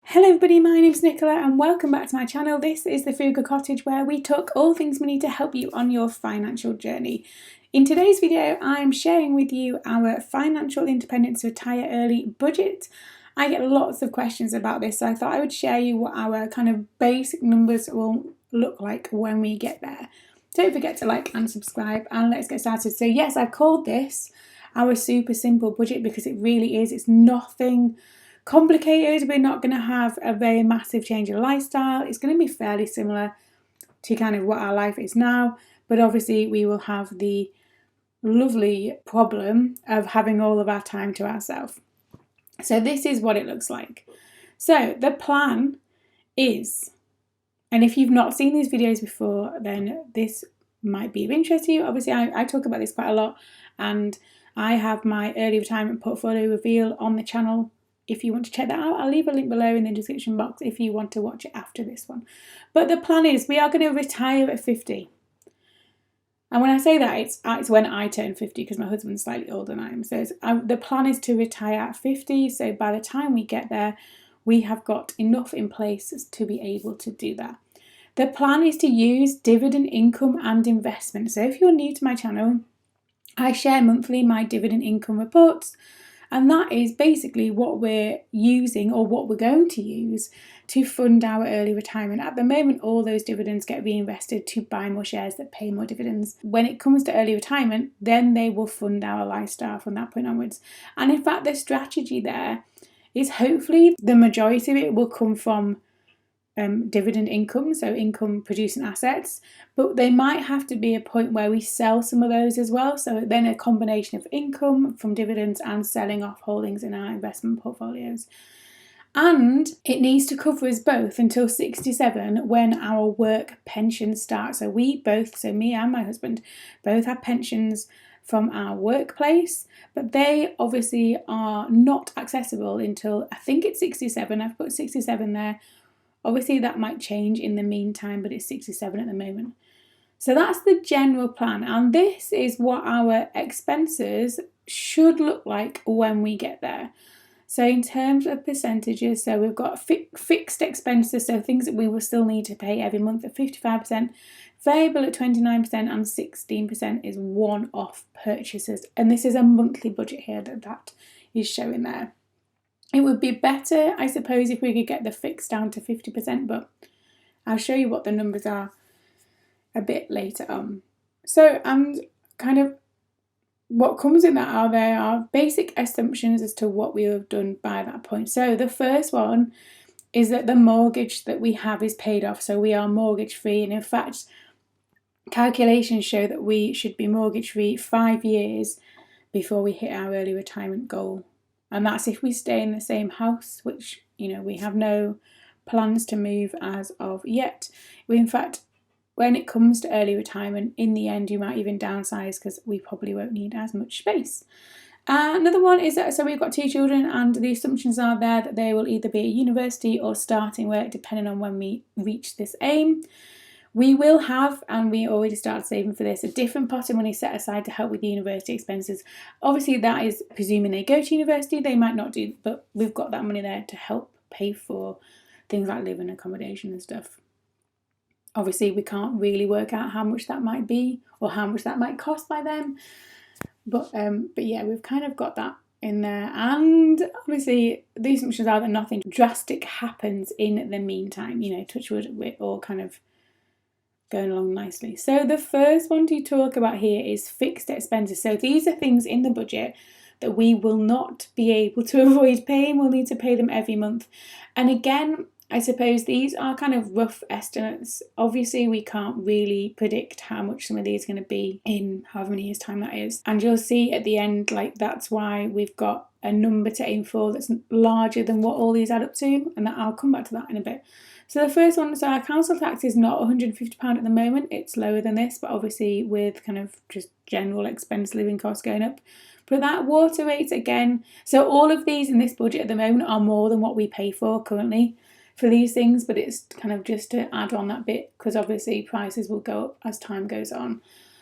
Hello everybody, my name's Nicola and welcome back to my channel. This is the Frugal Cottage where we talk all things money to help you on your financial journey. In today's video, I'm sharing with you our financial independence retire early budget. I get lots of questions about this, so I thought I would share you what our kind of basic numbers will look like when we get there. Don't forget to like and subscribe and let's get started. So yes, I've called this our super simple budget because it really is. It's nothing complicated. We're not going to have a very massive change in lifestyle. It's going to be fairly similar to kind of what our life is now, but obviously we will have the lovely problem of having all of our time to ourselves. So this is what it looks like. So the plan is, and if you've not seen these videos before, then this might be of interest to you. Obviously I talk about this quite a lot, and I have my early retirement portfolio reveal on the channel. If you want to check that out, I'll leave a link below in the description box if you want to watch it after this one. But the plan is we are going to retire at 50. And when I say that, it's when I turn 50 because my husband's slightly older than I am. So the plan is to retire at 50. So by the time we get there, we have got enough in place to be able to do that. The plan is to use dividend income and investment. So if you're new to my channel, I share monthly my dividend income reports. And that is basically what we're using or what we're going to use to fund our early retirement. At the moment, all those dividends get reinvested to buy more shares that pay more dividends. When it comes to early retirement, then they will fund our lifestyle from that point onwards. And in fact, the strategy there is hopefully the majority of it will come from dividend income, so income producing assets, but they might have to be a point where we sell some of those as well. So then a combination of income from dividends and selling off holdings in our investment portfolios. And it needs to cover us both until 67 when our work pensions start. So me and my husband, both have pensions from our workplace, but they obviously are not accessible until I think it's 67. I've put 67 there. Obviously that might change in the meantime, but it's 67 at the moment. So that's the general plan, and this is what our expenses should look like when we get there. So in terms of percentages, so we've got fixed expenses, so things that we will still need to pay every month at 55%, variable at 29%, and 16% is one-off purchases. And this is a monthly budget here that is showing there. It would be better, I suppose, if we could get the fixed down to 50%, but I'll show you what the numbers are a bit later on. So, and kind of what comes in that are basic assumptions as to what we have done by that point. So the first one is that the mortgage that we have is paid off, so we are mortgage free, and in fact, calculations show that we should be mortgage free 5 years before we hit our early retirement goal. And that's if we stay in the same house, which, we have no plans to move as of yet. In fact, when it comes to early retirement, in the end, you might even downsize because we probably won't need as much space. Another one is that, so we've got 2 children, and the assumptions are there that they will either be at university or starting work, depending on when we reach this aim. We will have, and we already started saving for this, a different pot of money set aside to help with the university expenses. Obviously, that is presuming they go to university. They might not do, but we've got that money there to help pay for things like living accommodation and stuff. Obviously, we can't really work out how much that might be or how much that might cost by then. But yeah, we've kind of got that in there. And obviously, the assumptions are that nothing drastic happens in the meantime. Touch wood, we're all kind of going along nicely. So the first one to talk about here is fixed expenses. So these are things in the budget that we will not be able to avoid paying. We'll need to pay them every month. And again, I suppose these are kind of rough estimates. Obviously, we can't really predict how much some of these are going to be in however many years' time that is. And you'll see at the end, that's why we've got a number to aim for that's larger than what all these add up to. And I'll come back to that in a bit. So the first one, so our council tax is not £150 at the moment. It's lower than this, but obviously with kind of just general expense living costs going up. But that water rates again, so all of these in this budget at the moment are more than what we pay for currently for these things, but it's kind of just to add on that bit because obviously prices will go up as time goes on.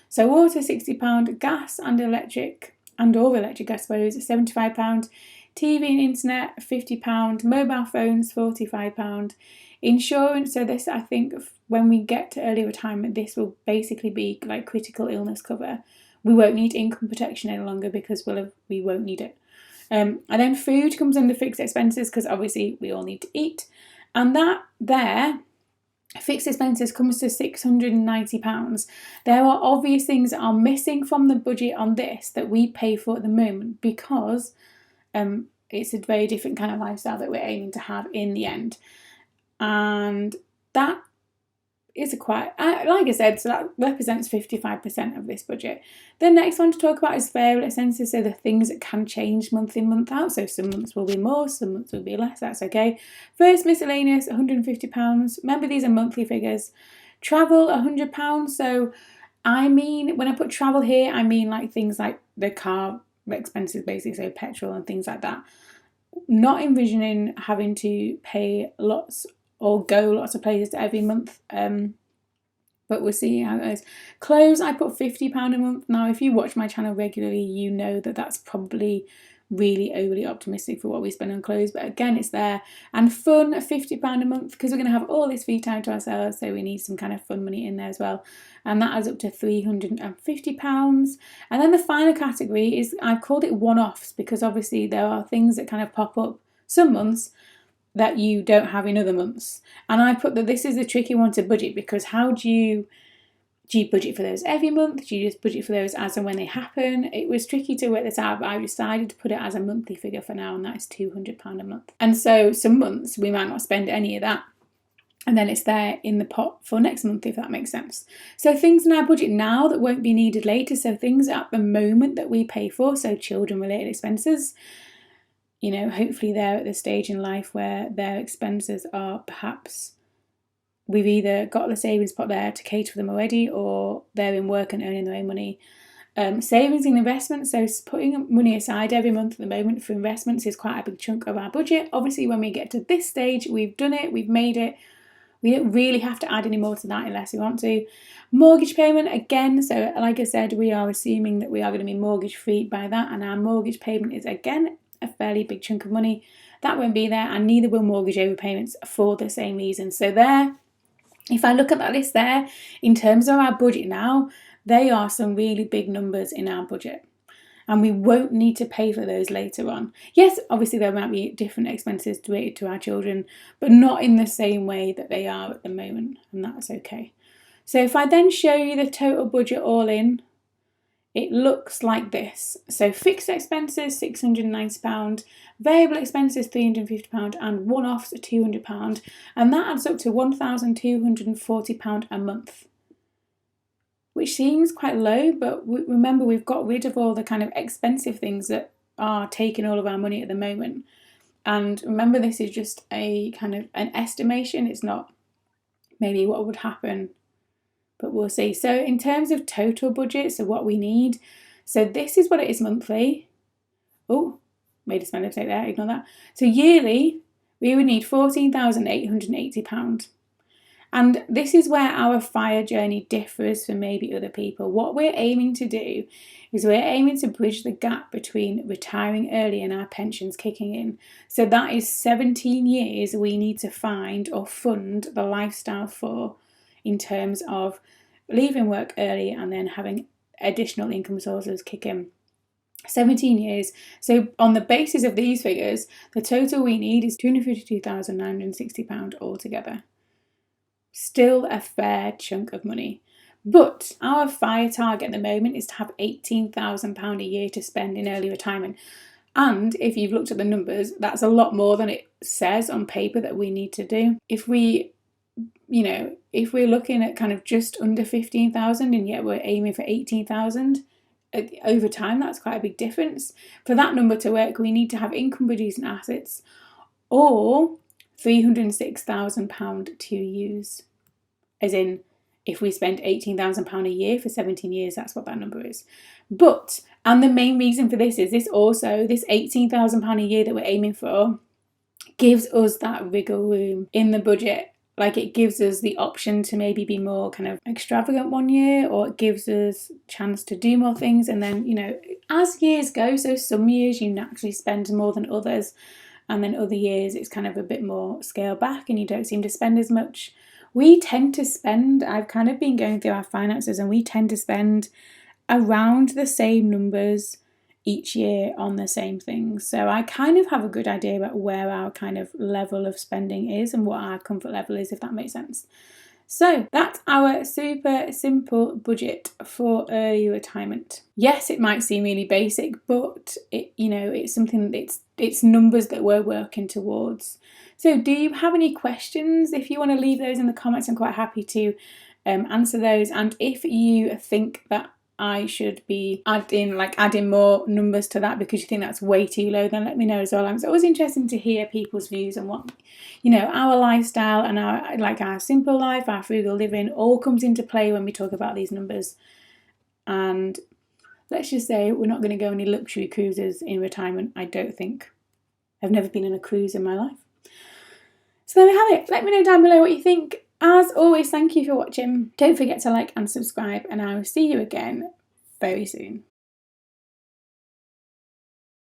So water £60, gas and electric, I suppose, £75, TV and internet £50, mobile phones £45, insurance. So this, I think, when we get to early retirement, this will basically be like critical illness cover. We won't need income protection any longer because we won't need it. And then food comes under fixed expenses because obviously we all need to eat. And that there, fixed expenses comes to £690. There are obvious things that are missing from the budget on this that we pay for at the moment because it's a very different kind of lifestyle that we're aiming to have in the end. And that is like I said, so that represents 55% of this budget. The next one to talk about is variable expenses, so the things that can change month in, month out. So some months will be more, some months will be less, that's okay. First, miscellaneous, £150. Remember, these are monthly figures. Travel, £100. So I mean, when I put travel here, I mean like things like the car expenses, basically, so petrol and things like that. Not envisioning having to pay lots or go lots of places every month, but we'll see how it goes. Clothes, I put £50 a month. Now, if you watch my channel regularly, you know that that's probably really overly optimistic for what we spend on clothes, but again, it's there. And fun, £50 a month, because we're going to have all this free time to ourselves, so we need some kind of fun money in there as well, and that adds up to £350. And then the final category is, I've called it one-offs, because obviously there are things that kind of pop up some months that you don't have in other months. And I put that this is a tricky one to budget, because how do you budget for those every month? Do you just budget for those as and when they happen? It was tricky to work this out, but I decided to put it as a monthly figure for now, and that is £200 a month. And so some months we might not spend any of that, and then it's there in the pot for next month, if that makes sense. So things in our budget now that won't be needed later, so things at the moment that we pay for, so children related expenses, you know, hopefully they're at the stage in life where their expenses are perhaps, we've either got the savings pot there to cater for them already, or they're in work and earning their own money. Savings and investments, so putting money aside every month at the moment for investments is quite a big chunk of our budget. Obviously, when we get to this stage, we've done it, we've made it. We don't really have to add any more to that unless we want to. Mortgage payment, again, so like I said, we are assuming that we are going to be mortgage free by that, and our mortgage payment is, again, a fairly big chunk of money. That won't be there, and neither will mortgage overpayments for the same reason. So there, if I look at that list there, in terms of our budget now, they are some really big numbers in our budget, and we won't need to pay for those later on. Yes, obviously there might be different expenses related to our children, but not in the same way that they are at the moment, and that's okay. So if I then show you the total budget all in, it looks like this. So fixed expenses, £690, variable expenses, £350, and one-offs, £200, and that adds up to £1,240 a month, which seems quite low, but remember, we've got rid of all the kind of expensive things that are taking all of our money at the moment. And remember, this is just a kind of an estimation. It's not maybe what would happen, but we'll see. So in terms of total budget, so what we need, so this is what it is monthly. Oh, made a spend mistake there, ignore that. So yearly, we would need £14,880. And this is where our FIRE journey differs from maybe other people. What we're aiming to do is we're aiming to bridge the gap between retiring early and our pensions kicking in. So that is 17 years we need to find or fund the lifestyle for, in terms of leaving work early and then having additional income sources kick in. 17 years. So on the basis of these figures, the total we need is £252,960 altogether. Still a fair chunk of money. But our FIRE target at the moment is to have £18,000 a year to spend in early retirement. And if you've looked at the numbers, that's a lot more than it says on paper that we need to do. If we're looking at kind of just under 15,000 and yet we're aiming for 18,000 over time, that's quite a big difference. For that number to work, we need to have income producing assets or £306,000 to use. As in, if we spend £18,000 a year for 17 years, that's what that number is. But, and the main reason for this is this £18,000 a year that we're aiming for gives us that wiggle room in the budget like it gives us the option to maybe be more kind of extravagant one year, or it gives us a chance to do more things. And then, you know, as years go, so some years you naturally spend more than others, and then other years it's kind of a bit more scaled back and you don't seem to spend as much. We tend to spend, I've kind of been going through our finances, and we tend to spend around the same numbers each year on the same things. So I kind of have a good idea about where our kind of level of spending is and what our comfort level is, if that makes sense. So that's our super simple budget for early retirement. Yes, it might seem really basic, but it's something, it's numbers that we're working towards. So do you have any questions? If you want to leave those in the comments, I'm quite happy to answer those. And if you think that I should be adding more numbers to that because you think that's way too low, then let me know as well. It's always interesting to hear people's views on what, our lifestyle and our simple life, our frugal living all comes into play when we talk about these numbers. And let's just say we're not going to go any luxury cruises in retirement, I don't think. I've never been on a cruise in my life. So there we have it. Let me know down below what you think. As always, thank you for watching. Don't forget to like and subscribe, and I will see you again very soon.